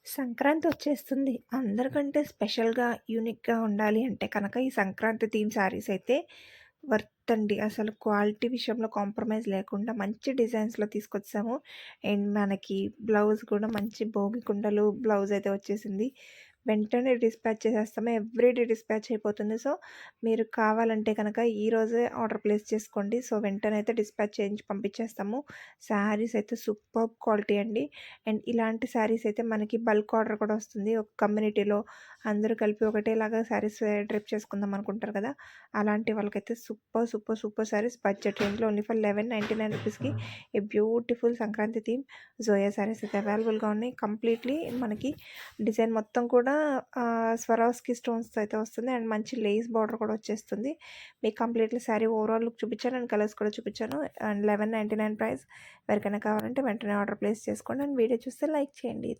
సంక్రాంతి వచ్చేస్తుంది. అందరికంటే స్పెషల్‌గా, యూనిక్‌గా ఉండాలి అంటే కనుక ఈ సంక్రాంతి థీమ్ శారీస్ అయితే వర్త్ అండి. అసలు క్వాలిటీ విషయంలో కాంప్రమైజ్ లేకుండా మంచి డిజైన్స్‌లో తీసుకొచ్చాము. అండ్ మనకి బ్లౌజ్ కూడా మంచి భోగి కుండలు బ్లౌజ్ అయితే వచ్చేసింది. వెంటనే డిస్పాచ్ చేసేస్తాము. ఎవ్రీడే డిస్పాచ్ అయిపోతుంది. సో, మీరు కావాలంటే కనుక ఈరోజే ఆర్డర్ ప్లేస్ చేసుకోండి. సో, వెంటనే అయితే డిస్పాచ్ చేయించి పంపించేస్తాము. శారీస్ అయితే సూపర్బ్ క్వాలిటీ అండి. అండ్ ఇలాంటి శారీస్ అయితే మనకి బల్క్ ఆర్డర్ కూడా వస్తుంది. ఒక కమ్యూనిటీలో అందరూ కలిపి ఒకటేలాగా శారీస్ డ్రిప్ చేసుకుందాం అనుకుంటారు కదా! అలాంటి వాళ్ళకైతే super, super, super saris budget రేంజ్‌లో ఓన్లీ ఫర్ 1199 రూపీస్‌కి a beautiful Sankranti theme Zoya saris అయితే అవైలబుల్‌గా ఉన్నాయి. కంప్లీట్‌లీ మనకి డిజైన్ మొత్తం కూడా స్వరాస్కి స్టోన్స్‌తో అయితే వస్తుంది. అండ్ మంచి లేస్ బార్డర్ కూడా వచ్చేస్తుంది. మీకు కంప్లీట్‌లీ శారీ ఓవరాల్ లుక్ చూపించాను అండ్ కలర్స్ కూడా చూపించాను. And 1199 price. ఎవరికైనా కావాలంటే వెంటనే ఆర్డర్ ప్లేస్ చేసుకోండి. అండ్ వీడియో చూస్తే లైక్ చేయండి.